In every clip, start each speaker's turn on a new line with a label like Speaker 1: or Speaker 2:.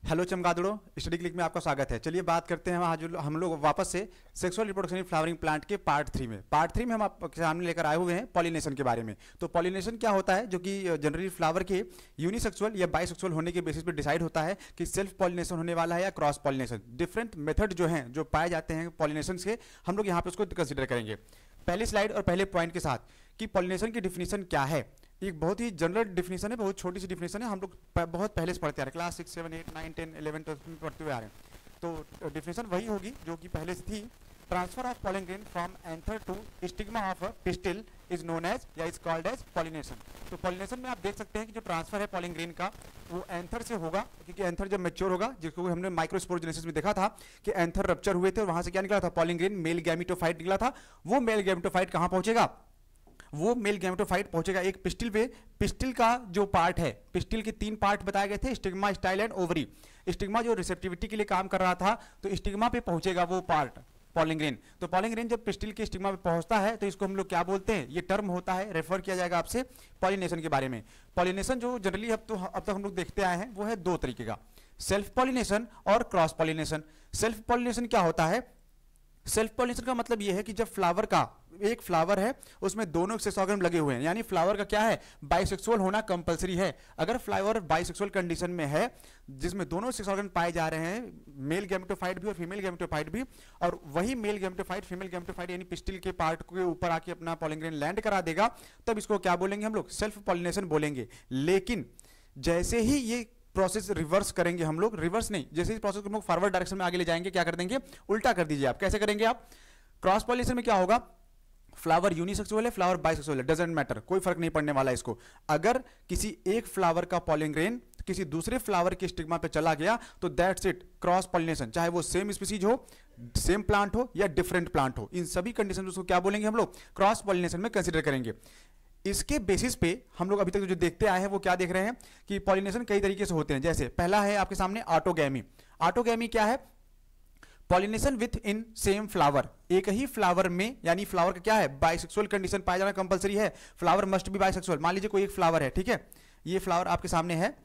Speaker 1: Hello चमगादड़ों, study click में आपका स्वागत है। चलिए बात करते हैं आज हम लोग वापस से sexual reproduction in flowering plant के पार्ट 3 में। पार्ट 3 में हम आपके सामने लेकर आए हुए हैं पॉलिनेशन के बारे में। तो पॉलिनेशन क्या होता है, जो कि जनरली फ्लावर के यूनिसेक्सुअल या बाइसेक्सुअल होने के बेसिस पे डिसाइड होता है कि सेल्फ पॉलिनेशन होने वाला है या क्रॉस पॉलिनेशन। डिफरेंट मेथड जो हैं, जो पाए जाते हैं पॉलिनेशन के, हम लोग यहाँ पे उसको कंसिडर करेंगे पहली स्लाइड और पहले पॉइंट के साथ कि पॉलिनेशन की डिफिनीशन क्या है। एक बहुत ही जनरल डिफिनीशन है, बहुत छोटी सी डिफिनीशन है, हम लोग बहुत पहले से पढ़ते आ रहे हैं, क्लास 6, 7, 8, 9, 10, 11, 12 में पढ़ते हुए आ रहे हैं। तो डिफिनीशन वही होगी जो कि पहले से थी। Transfer of pollen grain from anther to stigma of a pistil is known as या इज कॉल्ड एज पॉलिनेशन। तो पॉलिनेशन में आप देख सकते हैं कि जो ट्रांसफर है पॉलन ग्रेन का वो एंथर से होगा, क्योंकि एंथर जब मैच्योर होगा, जिसको हमने माइक्रोस्पोरोजेनेसिस में देखा था कि एंथर रप्चर हुए थे और वहां से क्या निकला था, पॉलन ग्रेन मेल गैमेटोफाइट निकला था। वो मेल गैमेटोफाइट कहां पहुंचेगा, वो मेल गैमेटोफाइट पहुंचेगा एक पिस्टिल पे। पिस्टिल का जो पार्ट है, पिस्टिल के 3 पार्ट बताए गए थे, stigma, style and ovary. Stigma जो रिसेप्टिविटी के लिए काम कर रहा था, तो स्टिग्मा पे पहुंचेगा वो पार्ट पॉलन ग्रेन। तो पॉलन ग्रेन जब पिस्टिल के स्टिग्मा पे पहुंचता है तो इसको हम लोग क्या बोलते हैं, ये टर्म होता है, रेफर किया जाएगा आपसे पॉलिनेशन के बारे में। पॉलिनेशन जो जनरली अब तक हम लोग देखते आए हैं वो है 2 तरीके का, सेल्फ पॉलिनेशन और क्रॉस पॉलिनेशन। सेल्फ पॉलिनेशन क्या होता है, सेल्फ पॉलिनेशन का मतलब यह है कि जब फ्लावर का एक फ्लावर है उसमें दोनों सेक्स ऑर्गन लगे हुए हैं, यानी फ्लावर का क्या है, बाइसेक्सुअल होना कंपलसरी है। अगर फ्लावर बाइसेक्सुअल कंडीशन में है जिसमें दोनों सेक्स ऑर्गन पाए जा रहे हैं, मेल गैमेटोफाइट भी और फीमेल गैमेटोफाइट भी, और वही मेल गैमेटोफाइट फीमेल गैमेटोफाइट यानी पिस्टिल के पार्ट के ऊपर आके अपना पॉलन ग्रेन लैंड करा देगा, तब इसको क्या बोलेंगे हम लोग, सेल्फ पॉलिनेशन बोलेंगे। लेकिन जैसे ही ये प्रोसेस रिवर्स करेंगे हम लोग, रिवर्स नहीं, जैसे ही प्रोसेस को हम लोग फॉरवर्ड डायरेक्शन में आगे ले जाएंगे, क्या कर देंगे, उल्टा कर दीजिए आप। कैसे करेंगे आप, क्रॉस पॉलिनेशन में क्या होगा, फ्लावर यूनिसेक्सुअल है, फ्लावर बाइसेक्सुअल है, डजंट मैटर, कोई फर्क नहीं पड़ने वाला इसको। अगर किसी एक फ्लावर का पॉलन ग्रेन किसी दूसरे फ्लावर के स्टिग्मा पे चला गया तो दैट्स इट, क्रॉस पॉलिनेशन। चाहे वो सेम स्पीसीज हो, सेम प्लांट हो या डिफरेंट प्लांट हो, इन सभी कंडीशन उसको क्या बोलेंगे हम लोग, क्रॉस पॉलिनेशन में कंसीडर करेंगे। इसके बेसिस पे हम लोग अभी तक जो देखते आए हैं वो क्या देख रहे हैं कि पॉलिनेशन कई तरीके से होते हैं। जैसे पहला है आपके सामने ऑटोगैमी। ऑटोगैमी क्या है, pollination with in same flower, एक ही फ्लावर में, यानी फ्लावर का क्या है, बाइसेक्सुअल कंडीशन पाया जाना कंपलसरी है, फ्लावर मस्ट बी बाइसेक्सुअल। मान लीजिए कोई एक फ्लावर है, ठीक है, ये फ्लावर आपके सामने है,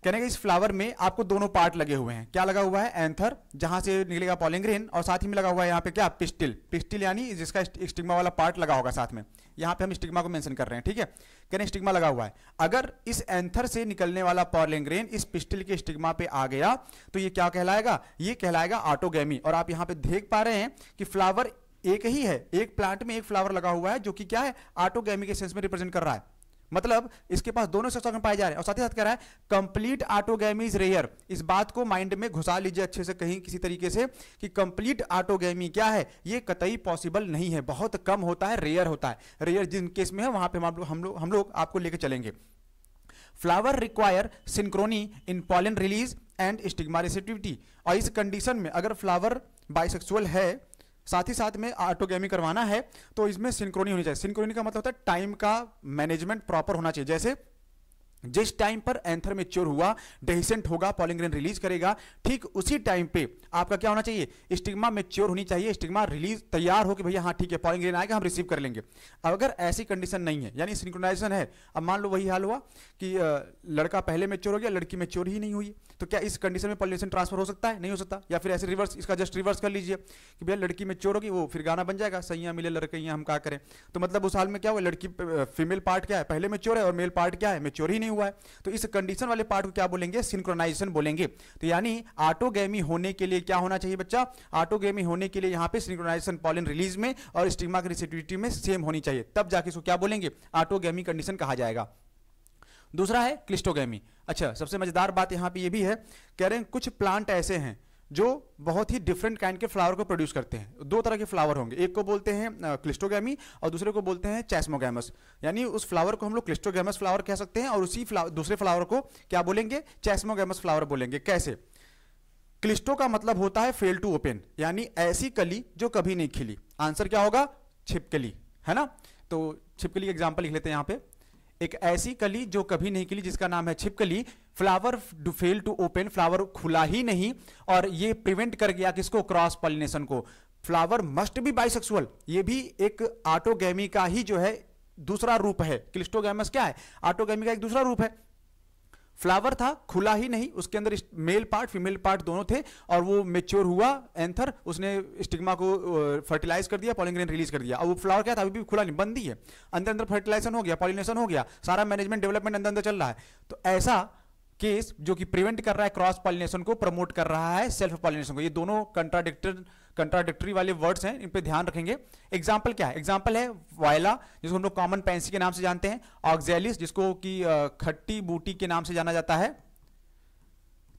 Speaker 1: कहने का इस फ्लावर में आपको दोनों पार्ट लगे हुए हैं। क्या लगा हुआ है, एंथर, जहां से निकलेगा पॉलन ग्रेन, और साथ ही में लगा हुआ है यहाँ पे क्या, पिस्टिल। पिस्टिल यानी जिसका स्टिग्मा वाला पार्ट लगा होगा साथ में, यहाँ पे हम स्टिग्मा को मेंशन कर रहे हैं, ठीक है, कहने स्टिग्मा लगा हुआ है। अगर इस एंथर से निकलने वाला पॉलन ग्रेन इस पिस्टिल के स्टिग्मा पे आ गया तो ये क्या कहलाएगा, ये कहलाएगा ऑटोगैमी। और आप यहाँ पे देख पा रहे हैं कि फ्लावर एक ही है, एक प्लांट में एक फ्लावर लगा हुआ है, जो कि क्या है, ऑटोगैमी के सेंस में रिप्रेजेंट कर रहा है। मतलब इसके पास दोनों सेक्स ऑर्गन पाए जा रहे हैं, और साथ ही साथ कह रहा है कंप्लीट ऑटोगैमी इज रेयर। इस बात को माइंड में घुसा लीजिए अच्छे से कहीं किसी तरीके से कि कंप्लीट ऑटोगैमी क्या है, ये कतई पॉसिबल नहीं है, बहुत कम होता है, रेयर होता है। रेयर जिन केस में है वहां पे हम लोग आपको लेके चलेंगे। Flower require synchrony in pollen release and stigma receptivity. और इस कंडीशन में अगर फ्लावर बाइसेक्सुअल है, साथ ही साथ में ऑटोगैमी करवाना है, तो इसमें सिंक्रोनी होनी चाहिए। सिंक्रोनी का मतलब होता है टाइम का मैनेजमेंट प्रॉपर होना चाहिए। जैसे जिस टाइम पर एंथर मैच्योर हुआ, डेहिसेंट होगा, पॉलन ग्रेन रिलीज करेगा, ठीक उसी टाइम पे आपका क्या होना चाहिए, स्टिग्मा मैच्योर होनी चाहिए, स्टिग्मा रिलीज तैयार हो कि भैया हाँ ठीक है, पॉलन ग्रेन आएगा, हम रिसीव कर लेंगे। अगर ऐसी कंडीशन नहीं है, यानी सिंक्रोनाइजेशन है, अब मान लो वही हाल हुआ कि लड़का पहले मैच्योर हो गया, लड़की मैच्योर ही नहीं हुई, तो क्या इस कंडीशन में पॉलिनेशन ट्रांसफर हो सकता है, नहीं हो सकता। या फिर ऐसे रिवर्स, इसका जस्ट रिवर्स कर लीजिए कि भैया लड़की मैच्योर होगी, वो फिर गाना बन जाएगा, सैया मिले लड़कैया हम क्या करें। तो मतलब उस हाल में क्या हुआ, लड़की फीमेल पार्ट क्या है, पहले मैच्योर है, और मेल पार्ट क्या है, मैच्योर ही नहीं हुआ है। तो इस कंडीशन वाले पार्ट को क्या बोलेंगे, सिंक्रोनाइजेशन बोलेंगे। तो यानी ऑटोगैमी होने के लिए क्या होना चाहिए बच्चा, ऑटोगैमी होने के लिए यहां पे सिंक्रोनाइजेशन पॉलन रिलीज में और स्टिग्मा की रिसेप्टिविटी में सेम होनी चाहिए, तब जाके इसको क्या बोलेंगे, ऑटोगैमी कंडीशन कहा जाएगा। दूसरा है क्लिस्टोगैमी। अच्छा, सबसे मजेदार बात यहां पे ये भी है, कह रहे हैं कुछ प्लांट ऐसे हैं जो बहुत ही डिफरेंट काइंड के फ्लावर को प्रोड्यूस करते हैं। 2 तरह के फ्लावर होंगे, एक को बोलते हैं क्लिस्टोगैमी और दूसरे को बोलते हैं चैस्मोगैमस। यानी उस फ्लावर को हम लोग क्लिस्टोगैमस फ्लावर कह सकते हैं और उसी दूसरे फ्लावर को क्या बोलेंगे, चैस्मोगैमस फ्लावर बोलेंगे। कैसे, क्लिस्टो का मतलब होता है फेल टू ओपन, यानी ऐसी कली जो कभी नहीं खिली। आंसर क्या होगा, छिपकली, है ना। तो छिपकली एग्जाम्पल लिख लेते हैं यहाँ पे, एक ऐसी कली जो कभी नहीं खिली जिसका नाम है छिपकली, flower fail to open, flower खुला ही नहीं, और ये प्रिवेंट कर गया किसको, क्रॉस पॉलिनेशन को। फ्लावर मस्ट बी बाइसेक्सुअल, ये भी एक ऑटोगैमी का ही जो है दूसरा रूप है। क्लिस्टोगैमस क्या है, ऑटोगैमी का एक दूसरा रूप है। फ्लावर था, खुला ही नहीं, उसके अंदर मेल पार्ट फीमेल पार्ट दोनों थे, और वो मेच्योर हुआ एंथर, उसने स्टिग्मा को फर्टिलाइज कर दिया, पॉलिन ग्रेन रिलीज कर दिया। अब वो फ्लावर क्या था, अभी भी खुला नहीं, बंद ही है, अंदर अंदर फर्टिलाइजेशन हो गया, पॉलिनेशन हो गया, सारा मैनेजमेंट डेवलपमेंट अंदर अंदर चल रहा है। तो ऐसा केस जो कि प्रिवेंट कर रहा है क्रॉस पॉलिनेशन को, प्रमोट कर रहा है सेल्फ पॉलिनेशन को। ये दोनों कंट्राडिक्टरी वाले वर्ड्स हैं, इन पे ध्यान रखेंगे। एग्जांपल क्या है, एग्जांपल है वायला, जिसको हम लोग कॉमन पेंसी के नाम से जानते हैं, ऑक्जेलिस जिसको कि खट्टी बूटी के नाम से जाना जाता है,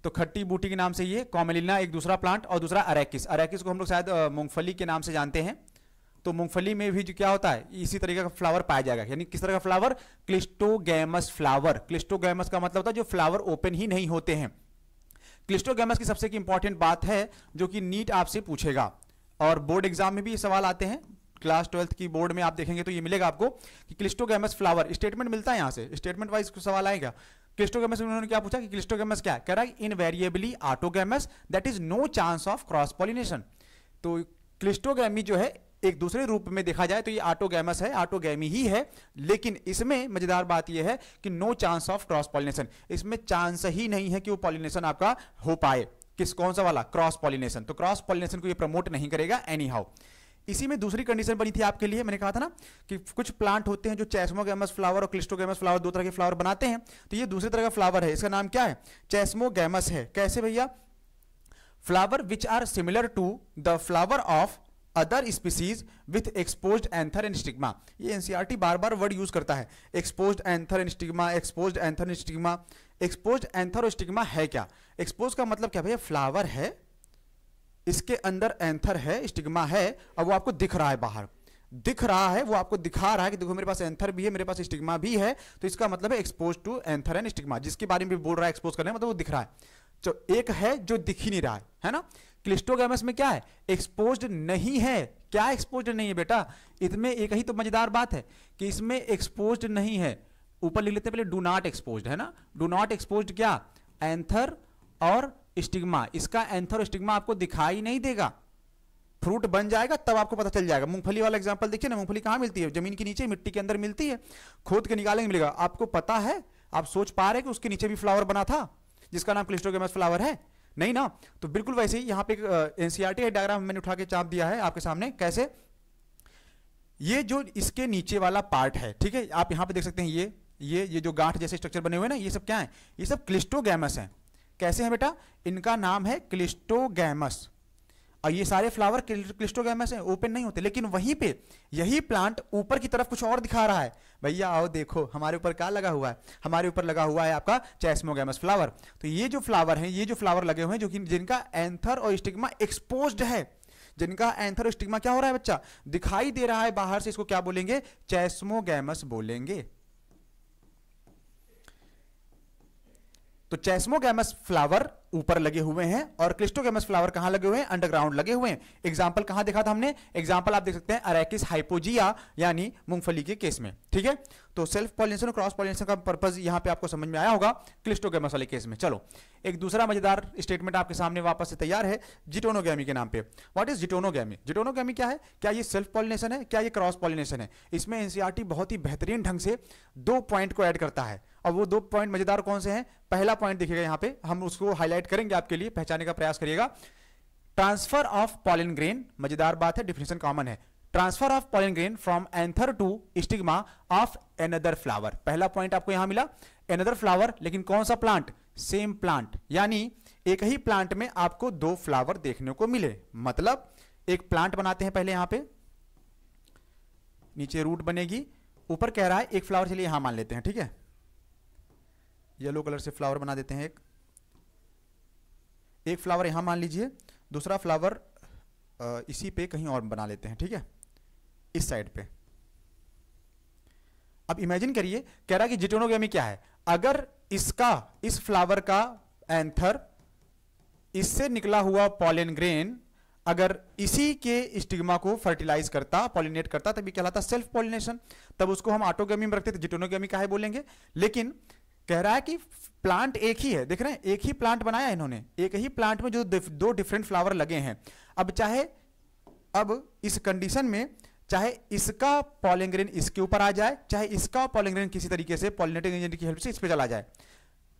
Speaker 1: तो खट्टी बूटी के नाम से ये, कॉमेलिना एक दूसरा प्लांट, और दूसरा अरेकिस, अरेकिस को हम लोग शायद मूंगफली के नाम से जानते हैं। तो मूंगफली में भी जो क्या होता है, इसी तरीके का फ्लावर पाया जाएगा। यानी किस तरह का फ्लावर, क्लिस्टोगैमस फ्लावर। क्लिस्टोगैमस का मतलब होता है जो फ्लावर ओपन ही नहीं होते हैं। क्लिस्टोगैमस की सबसे इंपॉर्टेंट बात है जो कि नीट आपसे पूछेगा, और बोर्ड एग्जाम में भी ये सवाल आते हैं, क्लास 12th की बोर्ड में आप देखेंगे तो ये मिलेगा आपको कि क्लिस्टोगैमस फ्लावर, स्टेटमेंट मिलता है, यहां से स्टेटमेंट वाइज सवाल आएगा। क्लिस्टोगैमस में उन्होंने क्या पूछा कि क्लिस्टोगैमस क्या है, कह रहा है invariably autogamous, that is no chance of cross pollination. तो क्लिस्टोगैमी जो है एक दूसरे रूप में देखा जाए तो ये ऑटोगैमस है, ऑटोगैमी ही है, लेकिन इसमें मजेदार बात ये है कि no chance of cross pollination, इसमें चांस ही नहीं है कि वो पॉलिनेशन आपका हो पाए। किस कौन सा वाला, क्रॉस पॉलिनेशन। तो क्रॉस पॉलिनेशन को ये प्रमोट नहीं करेगा एनी हाउ। इसी में दूसरी कंडीशन बनी थी आपके लिए, मैंने कहा था ना कि कुछ प्लांट होते हैं जो चेस्मोगैमस फ्लावर और क्लिस्टोगैमस फ्लावर, दो तरह के फ्लावर बनाते हैं। तो ये दूसरी तरह का फ्लावर है, इसका नाम क्या है, चेस्मोगैमस है। कैसे भैया, flower which are similar to the flower of other species with exposed anther and stigma. ये एनसीईआरटी बार बार वर्ड यूज करता है, exposed anther and stigma, exposed anther and stigma. Exposed anther और स्टिग्मा है क्या, एक्सपोज का मतलब क्या भैया, फ्लावर है, इसके अंदर एंथर है, स्टिग्मा है, और वो आपको दिख रहा है, बाहर दिख रहा है, वो आपको दिखा रहा है कि देखो मेरे पास एंथर भी है, मेरे पास स्टिग्मा भी है। तो इसका मतलब है expose to anther and stigma, जिसके बारे में बोल रहा है एक्सपोज करने मतलब वो दिख रहा है। तो एक है जो दिख ही नहीं रहा है ना। क्लिस्टोगैमस में क्या है, एक्सपोज्ड नहीं है। क्या एक्सपोज्ड नहीं है बेटा, इसमें एक ही तो मजेदार बात है कि इसमें एक्सपोज्ड नहीं है। ऊपर लिख लेते हैं पहले, डू नॉट एक्सपोज्ड है ना, डू नॉट एक्सपोज्ड क्या, एंथर और स्टिग्मा। इसका एंथर और स्टिग्मा आपको दिखाई नहीं देगा, फ्रूट बन जाएगा तब आपको पता चल जाएगा। मूंगफली वाला एग्जांपल देखिए ना, मूंगफली कहां मिलती है, जमीन के नीचे, मिट्टी के अंदर मिलती है, खोद के निकालेंगे मिलेगा। आपको पता है, आप सोच पा रहे हैं कि उसके नीचे भी फ्लावर बना था जिसका नाम क्लिस्टोगैमस फ्लावर है, नहीं ना। तो बिल्कुल वैसे ही यहां पे एनसीईआरटी डायग्राम मैंने उठा के चाप दिया है आपके सामने। कैसे, ये जो इसके नीचे वाला पार्ट है, ठीक है, आप यहां पे देख सकते हैं, ये जो गांठ जैसे स्ट्रक्चर बने हुए हैं ना, ये सब क्या है, ये सब क्लिस्टोगैमस हैं। कैसे हैं बेटा, इनका नाम है क्लिस्टोगैमस, और ये सारे फ्लावर क्लिस्टोगैमस हैं, ओपन नहीं होते। लेकिन वहीं पे यही प्लांट ऊपर की तरफ कुछ और दिखा रहा है, भैया आओ देखो हमारे ऊपर क्या लगा हुआ है, हमारे ऊपर लगा हुआ है आपका चेस्मोगैमस फ्लावर। तो ये जो फ्लावर हैं, ये जो फ्लावर लगे हुए हैं, जो कि जिनका एंथर और स्टिग्मा एक्सपोज्ड है, जिनका एंथर और स्टिग्मा क्या हो रहा है बच्चा, दिखाई दे रहा है बाहर से, इसको क्या बोलेंगे, चेस्मोगैमस बोलेंगे। तो चेस्मोगैमस फ्लावर ऊपर लगे हुए हैं और क्लिस्टोगैमस फ्लावर कहां लगे हुए हैं, अंडरग्राउंड लगे हुए हैं। एग्जांपल कहां देखा था हमने, एग्जांपल आप देख सकते हैं अरेकिस हाइपोजिया यानी मूंगफली के केस में, ठीक है। तो सेल्फ पॉलिनेशन और क्रॉस पॉलिनेशन का पर्पस यहां पे आपको समझ में आया होगा क्लिस्टोगैमस वाले केस में। चलो एक दूसरा मजेदार स्टेटमेंट आपके सामने वापस से तैयार है जिटोनोगैमी के नाम पे। व्हाट इज जिटोनोगैमी, जिटोनोगैमी क्या है, क्या ये सेल्फ पॉलिनेशन है, क्या ये क्रॉस पॉलिनेशन है। इसमें एनसीईआरटी बहुत ही बेहतरीन ढंग से 2 पॉइंट को ऐड करता है, और वो 2 पॉइंट मजेदार कौन से हैं। पहला पॉइंट देखिएगा यहां पे, हम उसको हाईलाइट करेंगे आपके लिए, पहचानने का प्रयास करिएगा। ट्रांसफर ऑफ पॉलिन ग्रेन, मजेदार बात है, डिफिनेशन कॉमन है। Transfer of pollen grain from anther to stigma of another flower. पहला पॉइंट आपको यहां मिला, एनदर फ्लावर, लेकिन कौन सा प्लांट, सेम प्लांट, यानी एक ही प्लांट में आपको 2 फ्लावर देखने को मिले। मतलब एक प्लांट बनाते हैं पहले, यहां पे नीचे रूट बनेगी, ऊपर कह रहा है एक फ्लावर, चलिए यहां मान लेते हैं, ठीक है, येलो कलर से फ्लावर बना देते हैं। एक फ्लावर यहां मान लीजिए, दूसरा फ्लावर इसी पे कहीं और बना लेते हैं, ठीक है, इस साइड पे। अब इमेजिन करिए, कह रहा है कि जिटोनोगैमी क्या है, अगर इसका, इस फ्लावर का एंथर, इससे निकला हुआ पॉलिन ग्रेन अगर इसी के स्टिग्मा को फर्टिलाइज करता, पॉलिनेट करता, तभी कहलाता सेल्फ पॉलिनेशन। तब उसको हम ऑटोगैमी में रखते थे, जिटोनोगैमी काहे बोलेंगे। लेकिन कह रहा है कि प्लांट एक ही है, देख रहे हैं, एक ही प्लांट बनाया इन्होंने, एक ही प्लांट में जो 2 डिफरेंट फ्लावर लगे हैं। अब इस कंडीशन में चाहे इसका पॉलिन ग्रेन इसके ऊपर आ जाए, चाहे इसका पॉलिन ग्रेन किसी तरीके से पॉलिनेटिंग एजेंट की हेल्प से इस पे चला जाए,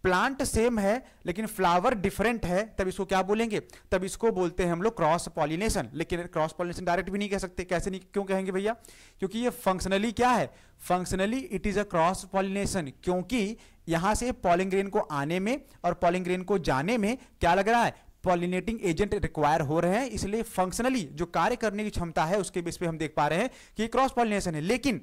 Speaker 1: प्लांट सेम है लेकिन फ्लावर डिफरेंट है, तब इसको क्या बोलेंगे? तब इसको बोलते हैं हम लोग क्रॉस पॉलिनेशन। लेकिन क्रॉस पॉलिनेशन डायरेक्ट भी नहीं कह सकते। कैसे नहीं, क्यों कहेंगे भैया? क्योंकि ये फंक्शनली क्या है? Functionally it is a cross pollination, क्योंकि यहां से पॉलिन ग्रेन को आने में और पॉलिन ग्रेन को जाने में क्या लग रहा है? पॉलिनेटिंग एजेंट रिक्वायर हो रहे हैं, इसलिए फंक्शनली जो कार्य करने की क्षमता है उसके बेस पे हम देख पा रहे हैं कि क्रॉस पॉलिनेशन है। लेकिन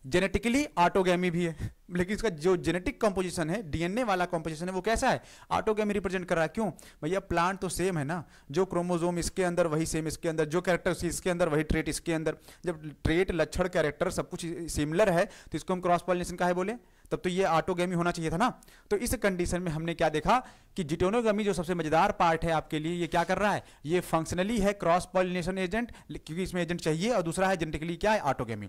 Speaker 1: जेनेटिकली ऑटोगैमी भी है, लेकिन इसका जो जेनेटिक कंपोजिशन है, डीएनए वाला कंपोजिशन है, वो कैसा है? ऑटोगैमी रिप्रेजेंट कर रहा है। क्यों भैया? प्लांट तो सेम है ना, जो क्रोमोसोम इसके अंदर वही सेम इसके अंदर, जो कैरेक्टर इसके अंदर वही ट्रेट इसके अंदर। जब ट्रेट, लक्षण, कैरेक्टर सब कुछ सिमिलर है तो इसको हम क्रॉस पॉलिनेशन काहे बोले? तब तो ये ऑटोगैमी होना चाहिए था ना। तो इस कंडीशन में हमने क्या देखा कि जिटोनोगैमी जो सबसे मजेदार पार्ट है आपके लिए, ये क्या कर रहा है? ये फंक्शनली है क्रॉस पॉलिनेशन एजेंट, क्योंकि इसमें एजेंट चाहिए, और दूसरा है जेनेटिकली क्या है? ऑटोगैमी।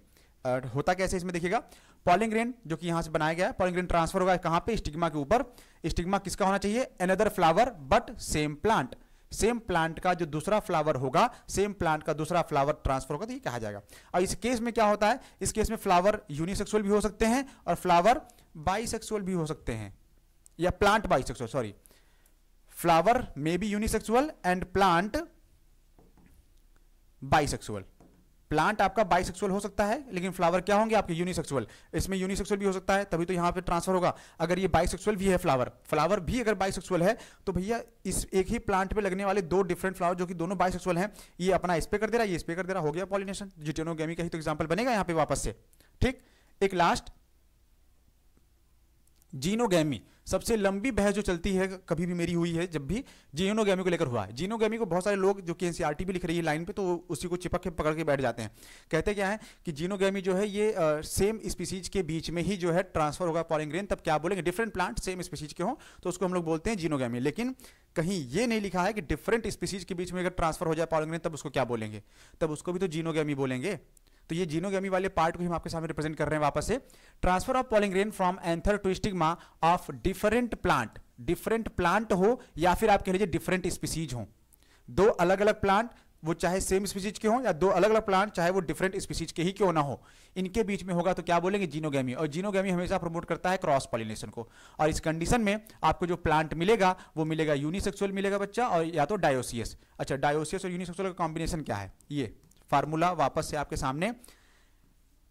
Speaker 1: होता कैसे इसमें देखिएगा, पॉलिन ग्रेन जो कि यहां से बनाया गया है, पॉलिन ग्रेन ट्रांसफर होगा कहां पे? स्टिग्मा के ऊपर। स्टिग्मा किसका होना चाहिए? Another flower but same plant. Same plant का जो दूसरा फ्लावर होगा, सेम प्लांट का दूसरा फ्लावर ट्रांसफर होगा, तो ये कहा जाएगा। और इस केस में क्या होता है? इस केस में फ्लावर यूनिसेक्सुअल भी हो सकते हैं और फ्लावर बाइसेक्सुअल भी हो सकते हैं, या plant bisexual, sorry, flower may be unisexual and plant bisexual. Plant आपका बाइसेक्सुअल हो सकता है लेकिन फ्लावर क्या होंगे आपके? यूनिसेक्सुअल। इसमें यूनिसेक्सुअल भी हो सकता है, तभी तो यहां पे ट्रांसफर होगा। अगर ये बाइसेक्सुअल भी है फ्लावर भी अगर बाइसेक्सुअल है, तो भैया इस एक ही प्लांट पे लगने वाले दो डिफरेंट फ्लावर जो कि दोनों बाइसेक्सुअल हैं, ये अपना इस पे कर दे रहा है, ये इस पे कर दे रहा, हो गया पॉलिनेशन। जिटोनोगैमी का ही तो एग्जाम्पल बनेगा यहाँ पे वापस से। ठीक, एक लास्ट जीनोगैमी, सबसे लंबी बहस जो चलती है कभी भी मेरी हुई है, जब भी जीनोगैमी को लेकर हुआ है। जीनोगैमी को बहुत सारे लोग जो कि एनसीईआरटी भी लिख रही है लाइन पे, तो उसी को चिपक के पकड़ के बैठ जाते हैं। कहते क्या है कि जीनोगैमी जो है ये सेम स्पीसीज के बीच में ही जो है ट्रांसफर होगा पॉलिन ग्रेन, तब क्या बोलेंगे? डिफरेंट प्लांट सेम स्पीसीज के हो तो उसको हम लोग बोलते हैं जीनोगैमी। लेकिन कहीं ये नहीं लिखा है कि डिफरेंट स्पीसीज के बीच में अगर ट्रांसफर हो जाए पॉलिन ग्रेन, तब उसको क्या बोलेंगे? तब उसको भी तो जीनोगैमी बोलेंगे। तो ये जीनोगैमी वाले पार्ट को हम आपके सामने रिप्रेजेंट कर रहे हैं वापस से। Transfer of pollen grain from anther to stigma of different plant, different plant हो या फिर आप कह लीजिए डिफरेंट स्पीसीज हो। दो अलग अलग प्लांट, वो चाहे सेम स्पीसीज के हो, या दो अलग अलग प्लांट चाहे वो डिफरेंट स्पीसीज के ही क्यों ना हो, इनके बीच में होगा तो क्या बोलेंगे? जीनोगैमी। और जीनोगैमी हमेशा प्रमोट करता है क्रॉस पॉलिनेशन को। और इस कंडीशन में आपको जो प्लांट मिलेगा वो मिलेगा यूनिसेक्सुअल मिलेगा बच्चा, और या तो डायोसियस। अच्छा, डायोसियस और यूनिसेक्सुअल का कॉम्बिनेशन क्या है? ये फार्मूला वापस से आपके सामने।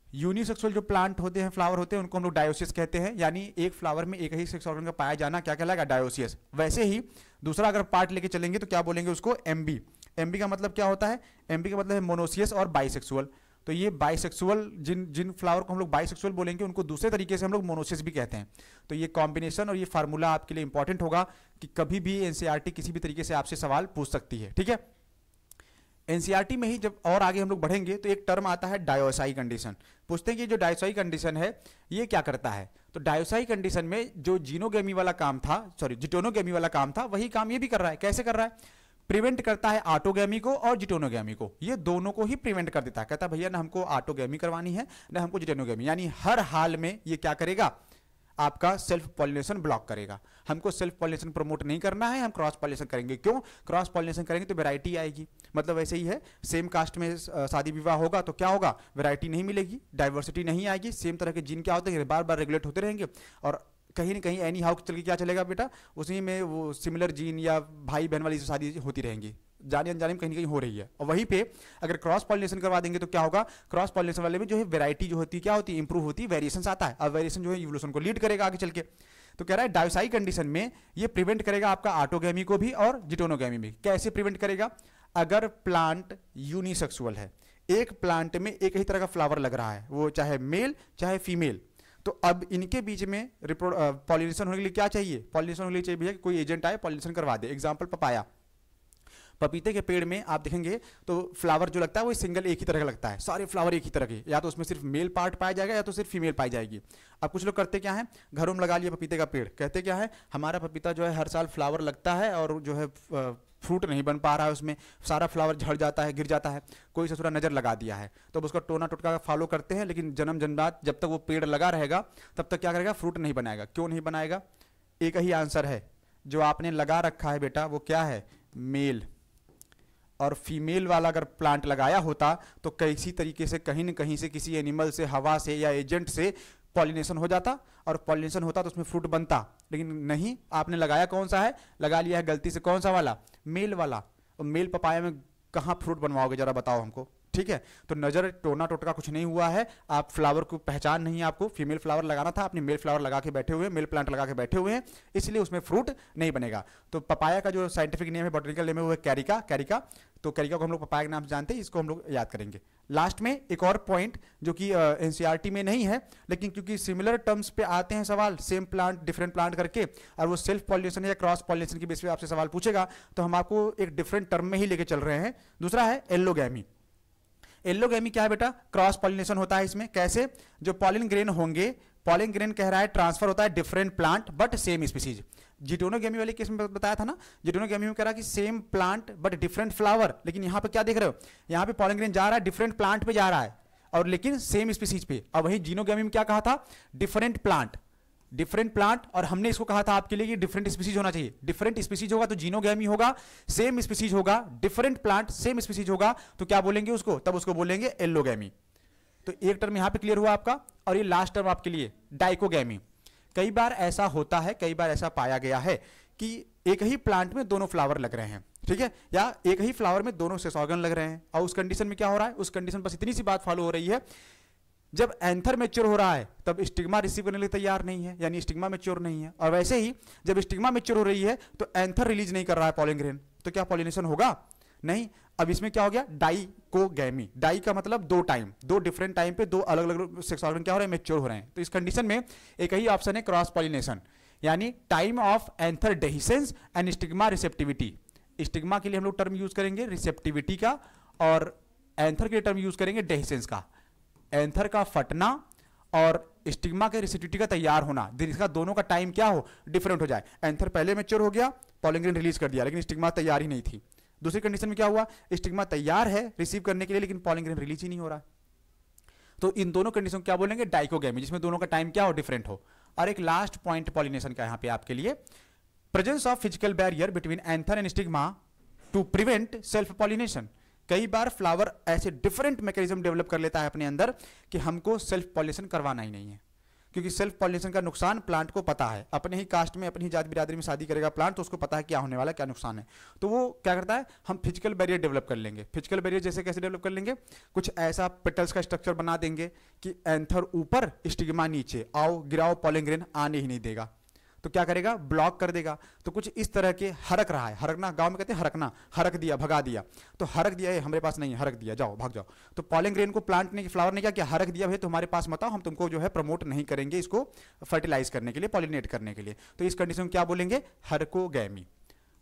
Speaker 1: यूनिसेक्सुअल जो प्लांट होते हैं, फ्लावर होते हैं, उनको हम लोग डायोसियस कहते हैं, यानी एक फ्लावर में एक ही सेक्स ऑर्गन का पाया जाना क्या कहलाएगा? डायोसियस। वैसे ही दूसरा अगर पार्ट लेके चलेंगे तो क्या बोलेंगे उसको? एमबी। एमबी का मतलब क्या होता है? एमबी का मतलब है मोनोसियस और बाइसेक्सुअल। तो ये बाइसेक्सुअल, जिन फ्लावर को हम लोग बाइसेक्सुअल बोलेंगे उनको दूसरे तरीके से हम लोग मोनोसियस भी कहते हैं। तो ये कॉम्बिनेशन और ये फार्मूला आपके लिए इंपॉर्टेंट होगा कि कभी भी एनसीईआरटी किसी भी तरीके से आपसे सवाल पूछ सकती है। ठीक है, एनसीईआरटी में ही जब और आगे हम लोग बढ़ेंगे तो एक टर्म आता है डायोसाई कंडीशन। पूछते हैं कि जो डायोसाई कंडीशन है ये क्या करता है? तो डायोसाई कंडीशन में जो जीनोगैमी वाला काम था, सॉरी जिटोनोगैमी वाला काम था, वही काम ये भी कर रहा है। कैसे कर रहा है? प्रिवेंट करता है ऑटोगैमी को और जिटोनोगैमी को, ये दोनों को ही प्रिवेंट कर देता है। कहता है भैया ना हमको ऑटोगैमी करवानी है ना हमको जिटोनोगैमी, यानी हर हाल में ये क्या करेगा? आपका सेल्फ पॉलिनेशन ब्लॉक करेगा। हमको सेल्फ पॉलिनेशन प्रमोट नहीं करना है, हम क्रॉस पॉलिनेशन करेंगे। क्यों क्रॉस पॉलिनेशन करेंगे? तो वैरायटी आएगी। मतलब वैसे ही है, सेम कास्ट में शादी विवाह होगा तो क्या होगा? वैरायटी नहीं मिलेगी, डाइवर्सिटी नहीं आएगी। सेम तरह के जीन क्या होते हैं, बार बार रेगुलेट होते रहेंगे, और कहीं ना कहीं एनी हाउ चल के क्या चलेगा बेटा? उसी में वो सिमिलर जीन या भाई बहन वाली शादी होती रहेंगी, जाने अनजाने में कहीं ना कहीं हो रही है। और वहीं पे अगर क्रॉस पॉलिनेशन करवा देंगे तो क्या होगा? क्रॉस पॉलिनेशन वाले में जो है वैरायटी जो होती है क्या होती है? इंप्रूव होती है, वेरिएशन आता है, और वेरिएशन जो है इवोल्यूशन को लीड करेगा आगे चल के। तो कह रहा है डायोसाई कंडीशन में ये प्रिवेंट करेगा आपका ऑटोगैमी को भी और जिटोनोगैमी भी। कैसे प्रिवेंट करेगा? अगर प्लांट यूनिसेक्सुअल है, एक प्लांट में एक ही तरह का फ्लावर लग रहा है, वो चाहे मेल चाहे फीमेल, तो अब इनके बीच में पॉलिनेशन होने के लिए क्या चाहिए? पॉलिनेशन होने के लिए चाहिए भैया कोई एजेंट आए पॉलिनेशन करवा दे। एग्जाम्पल पपाया, पपीते के पेड़ में आप देखेंगे तो फ्लावर जो लगता है वो सिंगल एक ही तरह का लगता है, सारे फ्लावर एक ही तरह के, या तो उसमें सिर्फ मेल पार्ट पाया जाएगा या तो सिर्फ फीमेल पाई जाएगी। अब कुछ लोग करते क्या है, घरों में लगा लिया पपीते का पेड़, कहते क्या है हमारा पपीता जो है हर साल फ्लावर लगता है और जो है फ्रूट नहीं बन पा रहा है, उसमें सारा फ्लावर झड़ जाता है, गिर जाता है, कोई ससुरा नज़र लगा दिया है। तो अब उसका टोना टोटका फॉलो करते हैं, लेकिन जन्म जन्मात जब तक वो पेड़ लगा रहेगा तब तक क्या करेगा? फ्रूट नहीं बनाएगा। क्यों नहीं बनाएगा? एक ही आंसर है, जो आपने लगा रखा है बेटा वो क्या है? मेल। और फीमेल वाला अगर प्लांट लगाया होता तो किसी तरीके से कहीं न कहीं से किसी एनिमल से, हवा से या एजेंट से पॉलिनेशन हो जाता, और पॉलिनेशन होता तो उसमें फ्रूट बनता, लेकिन नहीं, आपने लगाया कौन सा है, लगा लिया है गलती से कौन सा वाला, मेल वाला। और मेल पपाया में कहाँ फ्रूट बनवाओगे, जरा बताओ हमको। ठीक है, तो नज़र टोना टोटका कुछ नहीं हुआ है, आप फ्लावर को पहचान नहीं है, आपको फीमेल फ्लावर लगाना था, आपने मेल फ्लावर लगा के बैठे हुए हैं, मेल प्लांट लगा के बैठे हुए हैं, इसलिए उसमें फ्रूट नहीं बनेगा। तो पपाया का जो साइंटिफिक नेम है, बॉटनिकल नेम है, वो है कैरिका, कैरिका। तो कैरिका को हम लोग पपाया के नाम से जानते हैं, इसको हम लोग याद करेंगे। लास्ट में एक और पॉइंट जो कि एनसीईआरटी में नहीं है, लेकिन क्योंकि सिमिलर टर्म्स पे आते हैं सवाल, सेम प्लांट डिफरेंट प्लांट करके, और वो सेल्फ पॉलिनेशन या क्रॉस पॉलिनेशन की बेस पे आपसे सवाल पूछेगा, तो हम आपको एक डिफरेंट टर्म में ही लेके चल रहे हैं। दूसरा है एल्लोगैमी। एल्लोगैमी क्या है बेटा, क्रॉस पॉलिनेशन होता है इसमें। कैसे, जो पॉलिन ग्रेन होंगे, पॉलिन ग्रेन कह रहा है ट्रांसफर होता है different plant but same species. Geitonogamy वाले केस में बताया था ना, जिटोनोगैमी में कह रहा है कि same plant but different flower, लेकिन यहाँ पे क्या देख रहे हो, यहाँ पे पॉलिन ग्रेन जा रहा है डिफरेंट प्लांट पे जा रहा है, और लेकिन सेम स्पीसीज पे। अब वही जीनोगैमी में क्या कहा था, डिफरेंट प्लांट, डिफरेंट प्लांट, और हमने इसको कहा था आपके लिए कि डिफरेंट स्पीसीज होना चाहिए। डिफरेंट स्पीसीज होगा तो जीनोगैमी होगा, सेम स्पीसीज होगा, डिफरेंट प्लांट सेम स्पीसीज होगा, तो क्या बोलेंगे उसको, तब उसको बोलेंगे एल्लोगैमी। तो एक टर्म यहां पे क्लियर हुआ आपका, और ये लास्ट टर्म आपके लिए डाइकोगैमी। कई बार ऐसा होता है, कई बार ऐसा पाया गया है कि एक ही प्लांट में दोनों फ्लावर लग रहे हैं, ठीक है, या एक ही फ्लावर में दोनों सेक्स ऑर्गन लग रहे हैं, और उस कंडीशन में क्या हो रहा है, उस कंडीशन बस इतनी सी बात फॉलो हो रही है, जब एंथर मैच्योर हो रहा है तब स्टिग्मा रिसीव करने के लिए तैयार नहीं है, यानी स्टिग्मा मैच्योर नहीं है, और वैसे ही जब स्टिग्मा मैच्योर हो रही है तो एंथर रिलीज नहीं कर रहा है पॉलिन ग्रेन, तो क्या पॉलिनेशन होगा, नहीं। अब इसमें क्या हो गया, डाइकोगैमी। डाई का मतलब दो टाइम, दो डिफरेंट टाइम पे दो अलग अलग सेक्स ऑर्गन क्या हो रहे हैं, मैच्योर हो रहे हैं। तो इस कंडीशन में एक ही ऑप्शन है क्रॉस पॉलिनेशन, यानी time of anther dehiscence and stigma receptivity. Stigma के लिए हम लोग टर्म यूज करेंगे रिसेप्टिविटी का, और एंथर के लिए टर्म यूज करेंगे डेहिसेंस का। एंथर का फटना और स्टिग्मा के रिसेप्टिविटी का तैयार होना, इसका दोनों का टाइम क्या हो, डिफरेंट हो जाए। एंथर पहले मैच्योर हो गया, पॉलिन ग्रेन रिलीज कर दिया, लेकिन स्टिग्मा तैयार ही नहीं थी। दूसरी कंडीशन में क्या हुआ, स्टिग्मा तैयार है रिसीव करने के लिए, लेकिन पॉलिन ग्रेन रिलीज ही नहीं हो रहा। तो इन दोनों कंडीशन क्या बोलेंगे, डाइकोगैमी, जिसमें दोनों का टाइम क्या हो, डिफरेंट हो। और एक लास्ट पॉइंट पॉलिनेशन का यहां पे आपके लिए, presence of physical barrier between anther and stigma to prevent self pollination. कई बार फ्लावर ऐसे डिफरेंट मैकेनिज्म डेवलप कर लेता है अपने अंदर कि हमको सेल्फ पॉलिनेशन करवाना ही नहीं है, क्योंकि सेल्फ पॉलिनेशन का नुकसान प्लांट को पता है। अपने ही कास्ट में, अपनी ही जात बिरादरी में शादी करेगा प्लांट, तो उसको पता है क्या होने वाला है, क्या नुकसान है। तो वो क्या करता है, हम फिजिकल बैरियर डेवलप कर लेंगे। फिजिकल बैरियर जैसे कैसे डेवलप कर लेंगे, कुछ ऐसा पेटल्स का स्ट्रक्चर बना देंगे कि एंथर ऊपर स्टिग्मा नीचे, आओ गिराओ पॉलिन ग्रेन आने ही नहीं देगा। तो क्या करेगा, ब्लॉक कर देगा। तो कुछ इस तरह के हरक रहा है, हरकना गांव में कहते हैं हरकना, हरक दिया, भगा दिया। तो हरक दिया है, हमारे पास नहीं है, हरक दिया, जाओ भाग जाओ। तो पॉलिन ग्रेन को प्लांट ने, फ्लावर ने क्या किया, हरक दिया है, तो हमारे पास मत आओ, हम तुमको जो है प्रमोट नहीं करेंगे इसको फर्टिलाइज करने के लिए, पॉलिनेट करने के लिए। तो इस कंडीशन में क्या बोलेंगे, हरकोगैमी।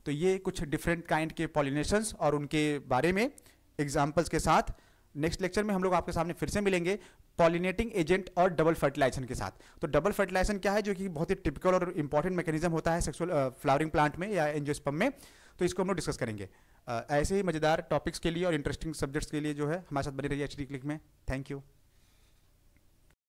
Speaker 1: तो ये कुछ डिफरेंट काइंड के पॉलिनेशंस और उनके बारे में एग्जाम्पल्स के साथ नेक्स्ट लेक्चर में हम लोग आपके सामने फिर से मिलेंगे पॉलिनेटिंग एजेंट और डबल फर्टिलाइजेशन के साथ। तो डबल फर्टिलाइजेशन क्या है, जो कि बहुत ही टिपिकल और इंपॉर्टेंट मैकेनिज्म होता है सेक्सुअल फ्लावरिंग प्लांट में या एंजियोस्पर्म में, तो इसको हम लोग डिस्कस करेंगे। ऐसे ही मजेदार टॉपिक्स के लिए और इंटरेस्टिंग सब्जेक्ट्स के लिए जो है हमारे साथ बने रहिए HT क्लिक में। Thank you.